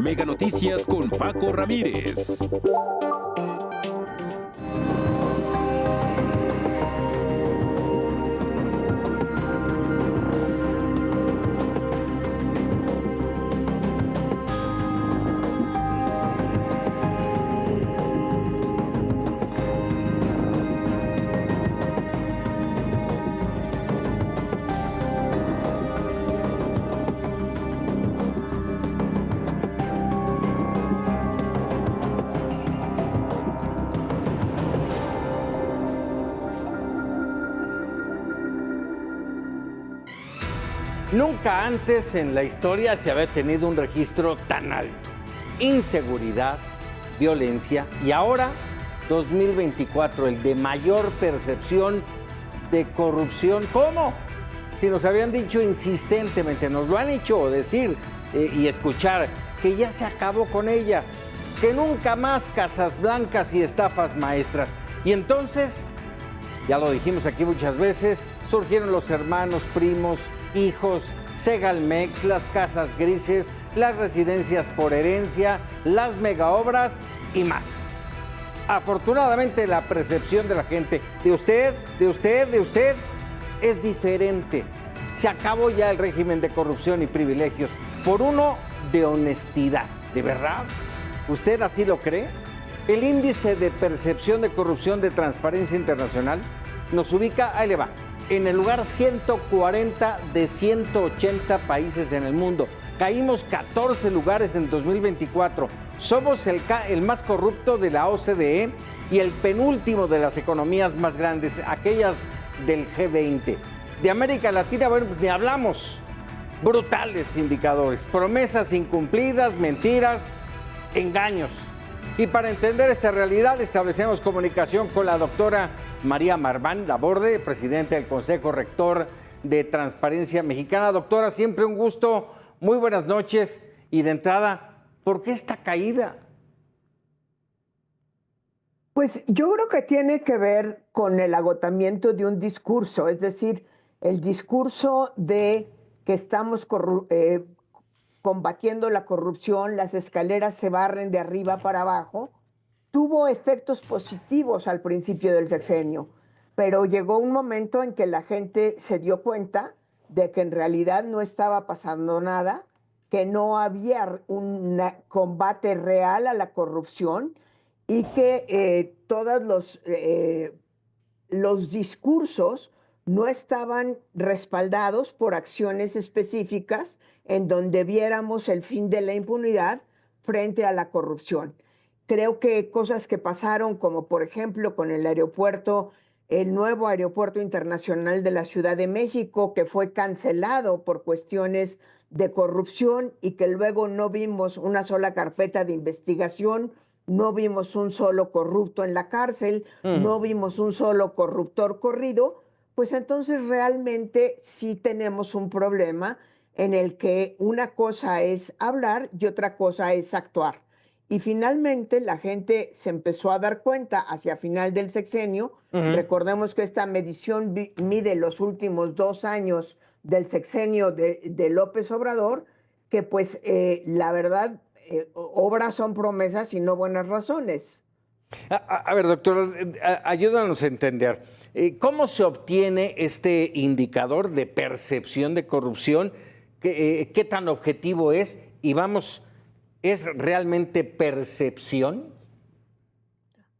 Mega Noticias con Paco Ramírez. Nunca antes en la historia se había tenido un registro tan alto. Inseguridad, violencia y ahora 2024, el de mayor percepción de corrupción. ¿Cómo? Si nos habían dicho insistentemente, nos lo han hecho decir y escuchar, que ya se acabó con ella, que nunca más casas blancas y estafas maestras. Y entonces, ya lo dijimos aquí muchas veces, surgieron los hermanos, primos, hijos, Segalmex, las casas grises, las residencias por herencia, las megaobras y más. Afortunadamente la percepción de la gente, de usted, es diferente. Se acabó ya el régimen de corrupción y privilegios por uno de honestidad. ¿De verdad? ¿Usted así lo cree? El índice de percepción de corrupción de Transparencia Internacional nos ubica, ahí le va, en el lugar 140 de 180 países en el mundo. Caímos 14 lugares en 2024. Somos el más corrupto de la OCDE y el penúltimo de las economías más grandes, aquellas del G20. De América Latina, bueno, pues ni hablamos. Brutales indicadores, promesas incumplidas, mentiras, engaños. Y para entender esta realidad establecemos comunicación con la doctora María Marván Laborde, presidenta del Consejo Rector de Transparencia Mexicana. Doctora, siempre un gusto, muy buenas noches. Y de entrada, ¿por qué esta caída? Pues yo creo que tiene que ver con el agotamiento de un discurso, es decir, el discurso de que estamos combatiendo la corrupción, las escaleras se barren de arriba para abajo, tuvo efectos positivos al principio del sexenio, pero llegó un momento en que la gente se dio cuenta de que en realidad no estaba pasando nada, que no había un combate real a la corrupción y que todos los discursos no estaban respaldados por acciones específicas en donde viéramos el fin de la impunidad frente a la corrupción. Creo que cosas que pasaron, como por ejemplo con el aeropuerto, el nuevo aeropuerto internacional de la Ciudad de México, que fue cancelado por cuestiones de corrupción y que luego no vimos una sola carpeta de investigación, no vimos un solo corrupto en la cárcel, no vimos un solo corruptor corrido, pues entonces realmente sí tenemos un problema en el que una cosa es hablar y otra cosa es actuar. Y finalmente la gente se empezó a dar cuenta hacia final del sexenio. Recordemos que esta medición mide los últimos 2 años del sexenio de López Obrador, que pues la verdad, obras son promesas y no buenas razones. A ver, doctor, ayúdanos a entender. ¿Cómo se obtiene este indicador de percepción de corrupción? ¿Qué tan objetivo es? Y vamos, ¿es realmente percepción?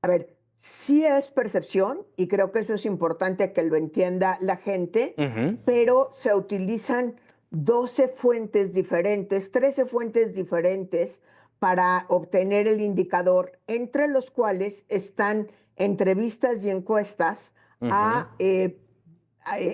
A ver, sí es percepción y creo que eso es importante que lo entienda la gente, pero se utilizan 12 fuentes diferentes, 13 fuentes diferentes para obtener el indicador, entre los cuales están entrevistas y encuestas a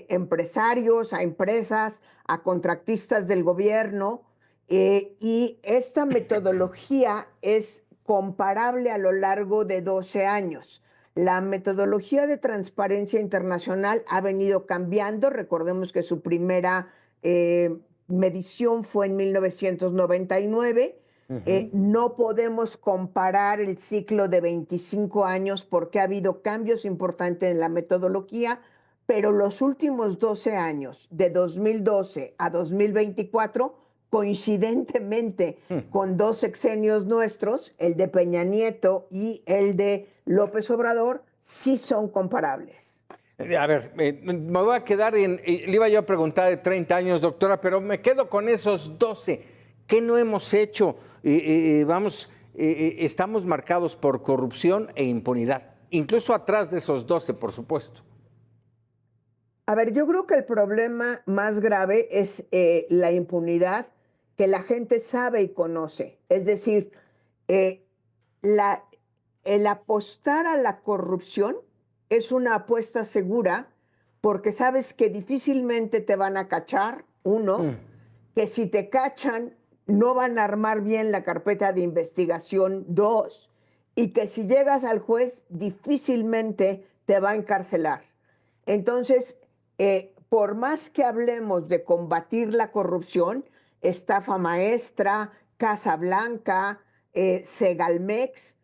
empresarios, a empresas, a contratistas del gobierno, y esta metodología es comparable a lo largo de 12 años. La metodología de Transparencia Internacional ha venido cambiando. Recordemos que su primera medición fue en 1999. No podemos comparar el ciclo de 25 años porque ha habido cambios importantes en la metodología, pero los últimos 12 años, de 2012 a 2024, coincidentemente con dos sexenios nuestros, el de Peña Nieto y el de López Obrador, sí son comparables. A ver, me voy a quedar le iba yo a preguntar de 30 años, doctora, pero me quedo con esos 12. ¿Qué no hemos hecho? Estamos marcados por corrupción e impunidad, incluso atrás de esos 12, por supuesto. A ver, yo creo que el problema más grave es la impunidad que la gente sabe y conoce. Es decir, el apostar a la corrupción es una apuesta segura porque sabes que difícilmente te van a cachar, uno, que si te cachan no van a armar bien la carpeta de investigación, dos, y que si llegas al juez difícilmente te va a encarcelar. Entonces, por más que hablemos de combatir la corrupción, estafa maestra, Casa Blanca, Segalmex,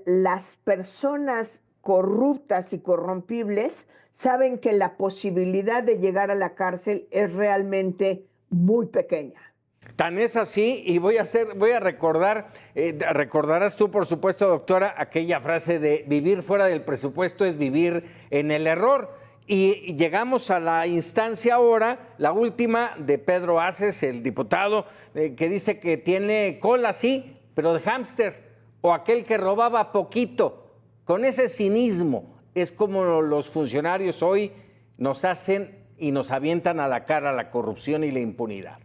las personas corruptas y corrompibles saben que la posibilidad de llegar a la cárcel es realmente muy pequeña. Tan es así, y voy a recordar, recordarás tú, por supuesto, doctora, aquella frase de vivir fuera del presupuesto es vivir en el error. Y llegamos a la instancia ahora, la última, de Pedro Aces, el diputado, que dice que tiene cola, sí, pero de hámster, o aquel que robaba poquito. Con ese cinismo es como los funcionarios hoy nos hacen y nos avientan a la cara la corrupción y la impunidad.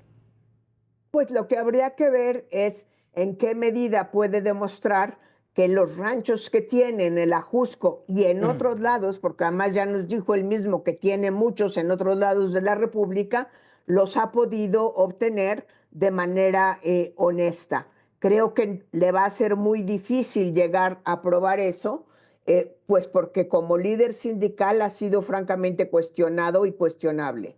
Pues lo que habría que ver es en qué medida puede demostrar que los ranchos que tiene en el Ajusco y en otros lados, porque además ya nos dijo él mismo que tiene muchos en otros lados de la República, los ha podido obtener de manera honesta. Creo que le va a ser muy difícil llegar a probar eso, pues porque como líder sindical ha sido francamente cuestionado y cuestionable.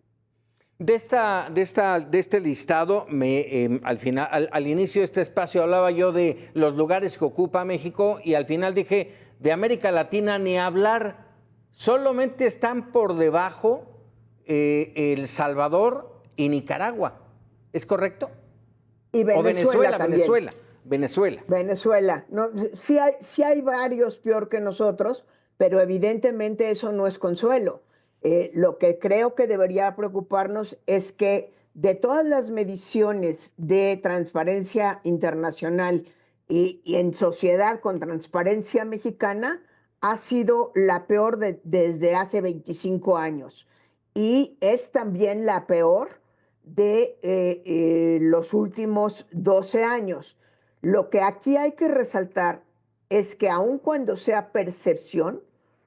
De este listado, al inicio de este espacio hablaba yo de los lugares que ocupa México y al final dije, de América Latina ni hablar, solamente están por debajo El Salvador y Nicaragua, ¿es correcto? Y Venezuela también. Venezuela. No, sí hay varios peor que nosotros, pero evidentemente eso no es consuelo. Lo que creo que debería preocuparnos es que de todas las mediciones de transparencia internacional y en sociedad con transparencia mexicana, ha sido la peor desde hace 25 años. Y es también la peor de los últimos 12 años. Lo que aquí hay que resaltar es que aun cuando sea percepción,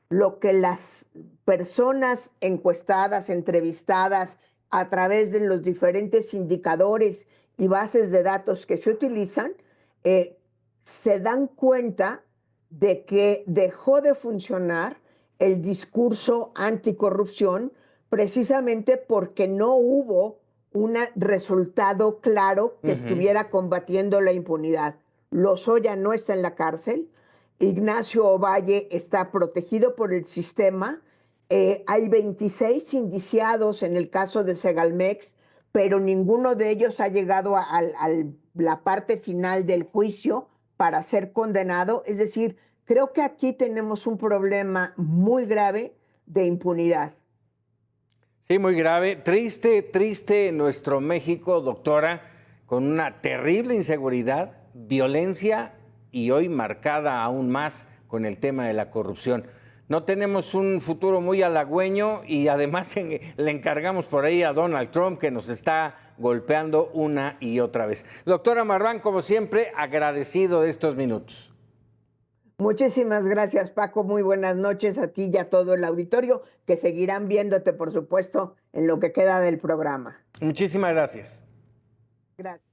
lo que las personas encuestadas, entrevistadas a través de los diferentes indicadores y bases de datos que se utilizan, se dan cuenta de que dejó de funcionar el discurso anticorrupción precisamente porque no hubo un resultado claro que estuviera combatiendo la impunidad. Lozoya no está en la cárcel, Ignacio Ovalle está protegido por el sistema, hay 26 indiciados en el caso de Segalmex, pero ninguno de ellos ha llegado a la parte final del juicio para ser condenado. Es decir, creo que aquí tenemos un problema muy grave de impunidad. Sí, muy grave. Triste nuestro México, doctora, con una terrible inseguridad, violencia y hoy marcada aún más con el tema de la corrupción. No tenemos un futuro muy halagüeño y además le encargamos por ahí a Donald Trump que nos está golpeando una y otra vez. Doctora Marván, como siempre, agradecido de estos minutos. Muchísimas gracias, Paco. Muy buenas noches a ti y a todo el auditorio, que seguirán viéndote, por supuesto, en lo que queda del programa. Muchísimas gracias. Gracias.